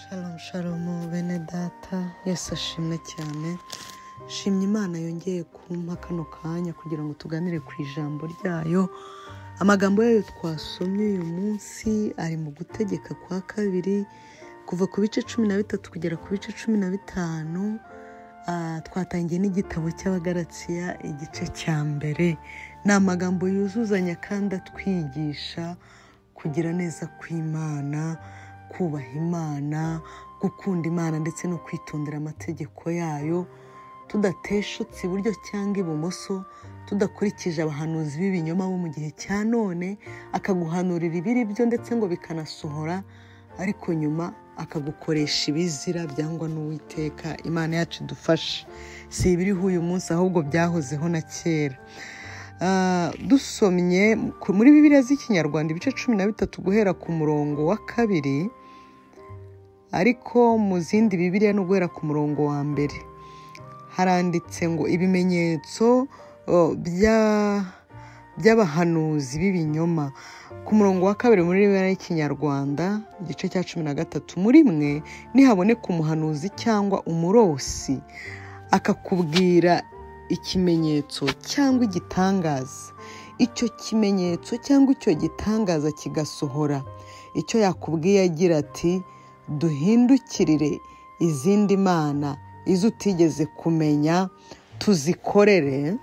Shalom shalom bene data, Yesu ashimwe cyane. Shimye Imana yongeye kumpa kano kanya kugira ngo tuganire ku ijambo ryayo. Amagambo yayo twasomye uyu munsi ari mu Gutegeka kwa kabiri kuva ku bice 13 kugera ku bice 15. Twatangiye n'igitabo cy'Abagalatiya igice cya mbere. Ni amagambo yuzuzanya kandi atwigisha kugira neza kw'Imana, kubaha Imana, gukunda Imana ndetse no kwitondera amategeko yayo, tudateshutse iburyo cyangwa ibumoso, tudakurikije abahanuzi b'ibinyoma bo mu gihe cya none, akaguhanurira ibiri byo ndetse ngo bikanasohora, ariko nyuma akagukoresha ibizira byangwa n'Uwiteka. Imana yacu idufashe. Si ibiriho uyu munsi ahubwo byahozeho na kera. Dusomye muri Bibiliya z'Ikinyarwanda ibice 13 guhera ku murongo wa 2, ariko mu zindi Bibiliya no guhera ku murongo wa 1 haranditse ngo ibimenyetso by'abahanuzi b'ibinyoma. Ku murongo wa 2 muri Bibiliya y'Ikinyarwanda igice cya 13, muri mwe nihaboneka umuhanuzi cyangwa umurosi akakubwira ikimenyetso cyangwa igitangaza, icyo kimenyetso cyangwa icyo gitangaza kigasohora, icyo yakubwiye agira ati duhindukirire izindi mana izo utigeze kumenya tuzikorere.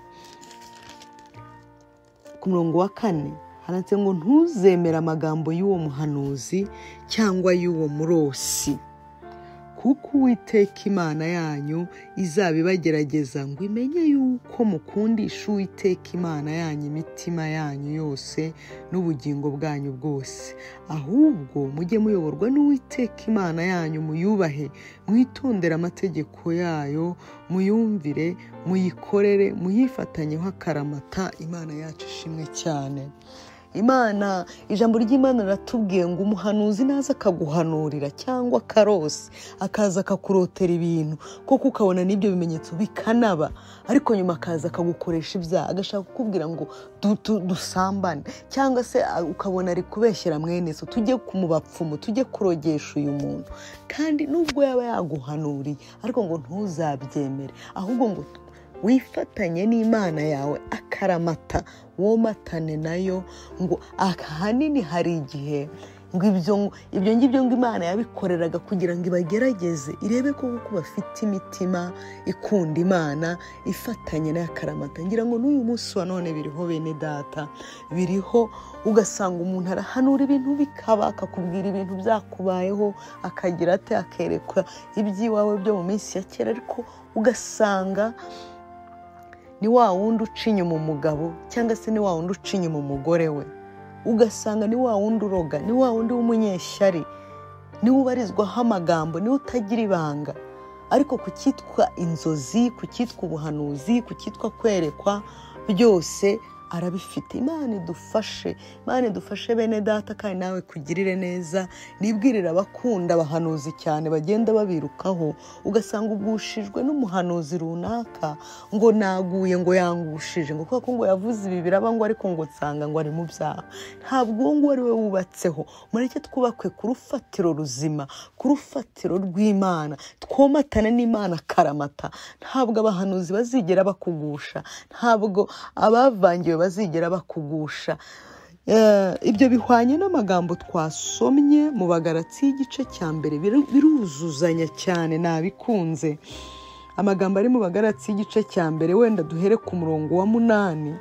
Ku murongo wa 4 handitse ngo ntuzemere amagambo y'uwo muhanuzi cyangwa y'uwo murosi, kuko Uwiteka Imana yanyu izabibagerageza ngo imenye yuko mukundisha Uwiteka Imana yanyu imitima yanyu yose n'ubugingo bwanyu bwose. Ahubwo mujye muyoborwa n'Uwiteka Imana yanyu, muyubahe, mwitondere amategeko yayo, muyumvire, muyikorere, muyifatanyeho akaramata. Imana yacu ishimwe cyane. Imana, ijambo ry'Imana riratubwiye ngo umuhanuzi naza akaguhanurira cyangwa akarosi akaza akakurotera ibintu koko ukabona n'ibyo bimenyetso bikanaba, ariko nyuma akaza akagukoresha ibyaha, agashaka kukubwira ngo dusambane, cyangwa se ukabona ari kubeshyera mwene so, tujye kumubapfumu, tujye kurogesha uyu muntu. Kandi nubwo yaba yaguhanuriye ariko ngo ntuzabyemere, ahubwo ngo wifatanye n'Imana yawe akaramata, womatane nayo. Ngo ahanini hari igihe ngo ibyo ngibyo ngo Imana yabikoreraga kugira ngo ibagerageze, irebe ko bafite imitima ikunda Imana, ifatanye nayo akaramata. Ngira ngo n'uyu munsi wa none biriho bene data, biriho. Ugasanga umuntu arahanura ibintu bikaba, akakubwira ibintu byakubayeho, akagira ate, akerekwa iby'iwawe byo mu minsi ya kera, ariko ugasanga ni wa wundi uca inyuma umugabo, cyangwa se ni wa wundi uca inyuma umugore we. Ugasanga ni wa wundi uroga, ni wa wundi w'umunyeshyari, ni ubarizwaho amagambo, ni utagira ibanga. Ariko ku cyitwa inzozi, ku cyitwa ubuhanuzi, ku cyitwa kwerekwa, byose arabifite. Imana idufashe, Imana idufashe bene data, kandi nawe kugirire neza. Nibwirira abakunda abahanuzi cyane bagenda babirukaho, ugasanga ugushijwe n'umuhanuzi runaka, ngo naguye, ngo yangushije, ngo kuko ngo yavuze ibi biraba, ngo ariko ngo nsanga ngo ari mu byaha. Ntabwo uwo ngo ari we wubatseho. Mureke twubakwe ku rufatiro ruzima, ku rufatiro rw'Imana, twomatane n'Imana karamata. Ntabwo abahanuzi bazigera bakugusha, ntabwo abavangiwe bazigera bakugusha. Ibyo bihwanye n'amagambo twasomye mu Bagalatiya igice cya mbere, biruzuzanya cyane, nabikunze. Amagambo ari mu Bagalatiya igice cya mbere, wenda duhere ku murongo wa 8,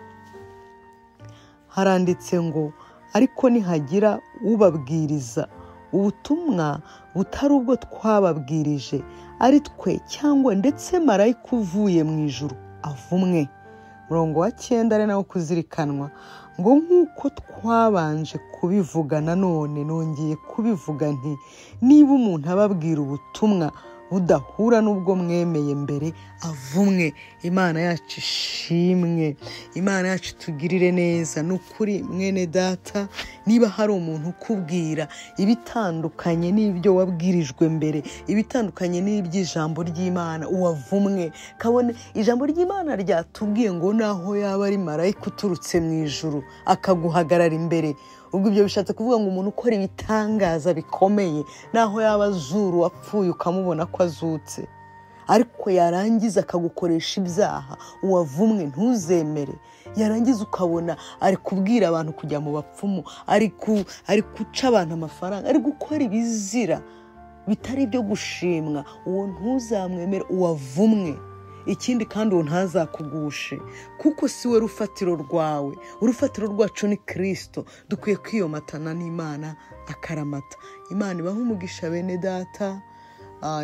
haranditse ngo ariko nihagira ubabwiriza ubutumwa butari ubwo twababwirije, ari twe cyangwa ndetse marayika uvuye mu ijuru, avumwe. Murongo wa 9 ari nawo kuzirikanwa, ngo nk'uko twabanje kubivuga, nanone nongeye kubivuga nti niba umuntu ababwira ubutumwa budahura n'ubwo mwemeye mbere, avumwe. Imana yacu ishimwe, Imana yacu tugirire neza. N'ukuri mwene data, niba hari umuntu ukubwira ibitandukanye n'ibyo wabwirijwe mbere, ibitandukanye n'iby'ijambo ry'Imana, uwavumwe. Kabone ijambo ry'Imana ryatubwiye ngo naho yaba ari marayika uturutse mu ijuru akaguhagarara imbere, ubwo ibyo bishatse kuvuga ngo umuntu ukora ibitangaza bikomeye, naho yaba azuru wapfuye ukamubona ko azutse, ariko yarangiza akagukoresha ibyaha, uwavumwe ntuzemere. Yarangiza ukabona ari kubwira abantu kujya mu bapfumu, ari guca abantu amafaranga, ari gukora ibizira bitari ibyo gushimwa, uwo ntuzamwemere, uwavumwe. Ikindi kandi uwo ntazakugushe, kuko si we rufatiro rwawe. Urufatiro rwacu ni Kristo. Dukwiye kwiyomatana n'Imana akaramata. Imana ibahe umugisha bene data.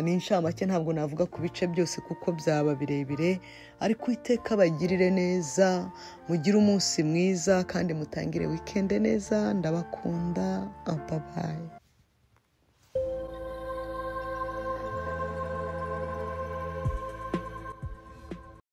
Ni inshamake, ntabwo navuga ku bice byose kuko byaba birebire, ariko Uwiteka abagirire neza, mugire umunsi mwiza kandi mutangire weekend neza. Ndabakunda. Bye bye.